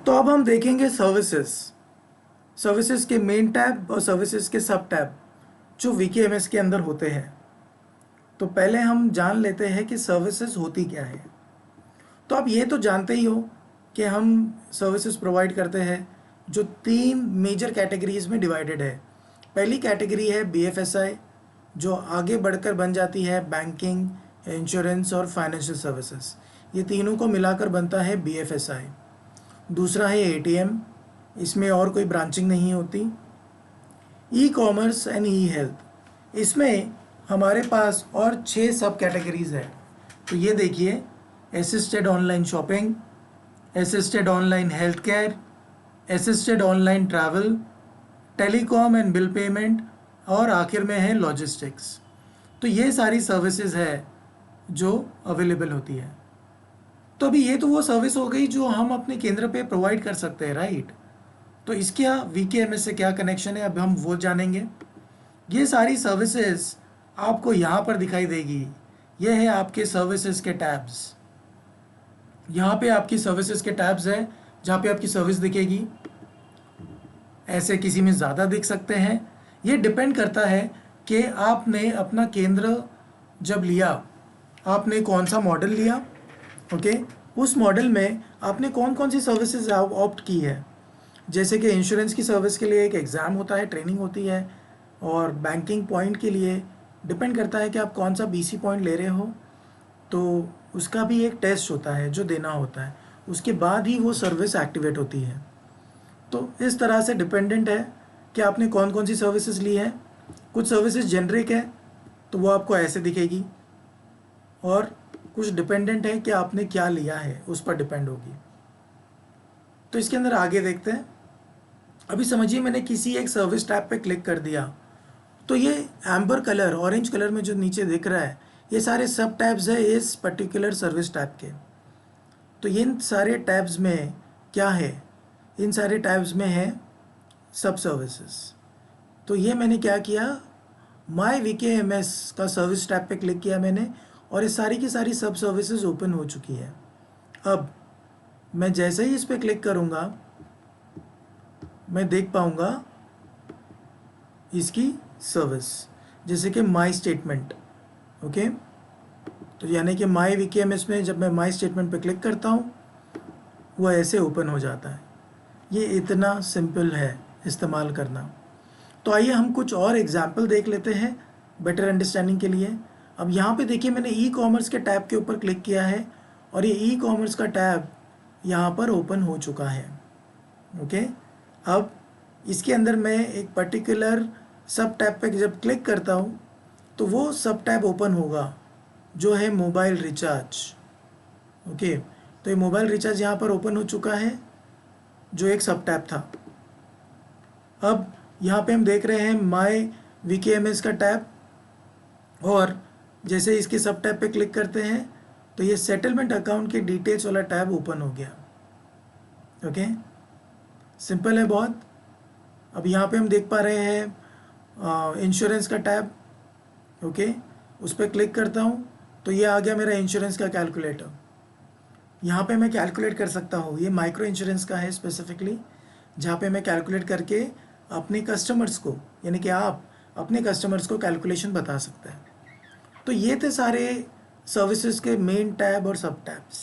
तो अब हम देखेंगे सर्विसेज, सर्विसेज के मेन टैब और सर्विसेज के सब टैब जो वीकेएमएस के अंदर होते हैं। तो पहले हम जान लेते हैं कि सर्विसेज होती क्या है। तो आप ये तो जानते ही हो कि हम सर्विसेज प्रोवाइड करते हैं जो 3 मेजर कैटेगरीज में डिवाइडेड है। पहली कैटेगरी है बीएफएसआई, जो आगे बढ़कर बन जाती है बैंकिंग, इंश्योरेंस और फाइनेंशियल सर्विसेज। ये तीनों को मिलाकर बनता है बीएफएसआई। दूसरा है एटीएम, इसमें और कोई ब्रांचिंग नहीं होती। E commerce and E health, इसमें हमारे पास और 6 सब कैटेगरीज है। तो ये देखिए, assisted online shopping, assisted online health care, assisted online travel, telecom and bill payment, और आखिर में है लॉजिस्टिक्स। तो ये सारी सर्विसेज है जो अवेलेबल होती है। तो अभी ये तो वो सर्विस हो गई जो हम अपने केंद्र पे प्रोवाइड कर सकते हैं, राइट। तो इसके वीकेएमएस से क्या कनेक्शन है, अब हम वो जानेंगे। ये सारी सर्विसेज आपको यहाँ पर दिखाई देगी। ये है आपके सर्विसेज के टैब्स। यहाँ पे आपकी सर्विसेज के टैब्स है जहाँ पे आपकी सर्विस दिखेगी। ऐसे किसी में ज़्यादा दिख सकते हैं। ये डिपेंड करता है कि आपने अपना केंद्र जब लिया, आपने कौन सा मॉडल लिया, ओके। उस मॉडल में आपने कौन कौन सी सर्विसेज ऑप्ट की है। जैसे कि इंश्योरेंस की सर्विस के लिए एक एग्ज़ाम होता है, ट्रेनिंग होती है, और बैंकिंग पॉइंट के लिए डिपेंड करता है कि आप कौन सा बीसी पॉइंट ले रहे हो, तो उसका भी एक टेस्ट होता है जो देना होता है। उसके बाद ही वो सर्विस एक्टिवेट होती है। तो इस तरह से डिपेंडेंट है कि आपने कौन कौन सी सर्विसेज ली है। कुछ सर्विसेज जेनरिक है तो वो आपको ऐसे दिखेगी, और कुछ डिपेंडेंट है कि आपने क्या लिया है उस पर डिपेंड होगी। तो इसके अंदर आगे देखते हैं। अभी समझिए, मैंने किसी एक सर्विस टैब पे क्लिक कर दिया, तो ये एम्बर कलर, ऑरेंज कलर में जो नीचे दिख रहा है, ये सारे सब टैब्स है इस पर्टिकुलर सर्विस टैब के। तो इन सारे टैब्स में क्या है, इन सारे टैब्स में है सब सर्विसेज। तो ये मैंने क्या किया, माय वीकेएमएस का सर्विस टैब पे क्लिक किया मैंने, और ये सारी की सारी सब सर्विसेज ओपन हो चुकी है। अब मैं जैसे ही इस पर क्लिक करूँगा, मैं देख पाऊँगा इसकी सर्विस, जैसे कि माई स्टेटमेंट, ओके। तो यानी कि माई वीकेएमएस में जब मैं माई स्टेटमेंट पे क्लिक करता हूँ, वो ऐसे ओपन हो जाता है। ये इतना सिंपल है इस्तेमाल करना। तो आइए हम कुछ और एग्जाम्पल देख लेते हैं बेटर अंडरस्टैंडिंग के लिए। अब यहाँ पे देखिए, मैंने ई कॉमर्स के टैब के ऊपर क्लिक किया है, और ये ई कॉमर्स का टैब यहाँ पर ओपन हो चुका है, ओके। अब इसके अंदर मैं एक पर्टिकुलर सब टैब पे जब क्लिक करता हूँ, तो वो सब टैब ओपन होगा जो है मोबाइल रिचार्ज, ओके। तो ये मोबाइल रिचार्ज यहाँ पर ओपन हो चुका है, जो एक सब टैब था। अब यहाँ पे हम देख रहे हैं माय वीकेएमएस का टैब, और जैसे इसके सब टैब पे क्लिक करते हैं तो ये सेटलमेंट अकाउंट के डिटेल्स वाला टैब ओपन हो गया, ओके। सिंपल है बहुत। अब यहाँ पे हम देख पा रहे हैं इंश्योरेंस का टैब, ओके। उस पर क्लिक करता हूँ तो ये आ गया मेरा इंश्योरेंस का कैलकुलेटर। यहाँ पे मैं कैलकुलेट कर सकता हूँ, ये माइक्रो इंश्योरेंस का है स्पेसिफिकली, जहाँ पे मैं कैलकुलेट करके अपने कस्टमर्स को, यानी कि आप अपने कस्टमर्स को कैलकुलेशन बता सकते हैं। तो ये थे सारे सर्विसेज के मेन टैब और सब टैब्स।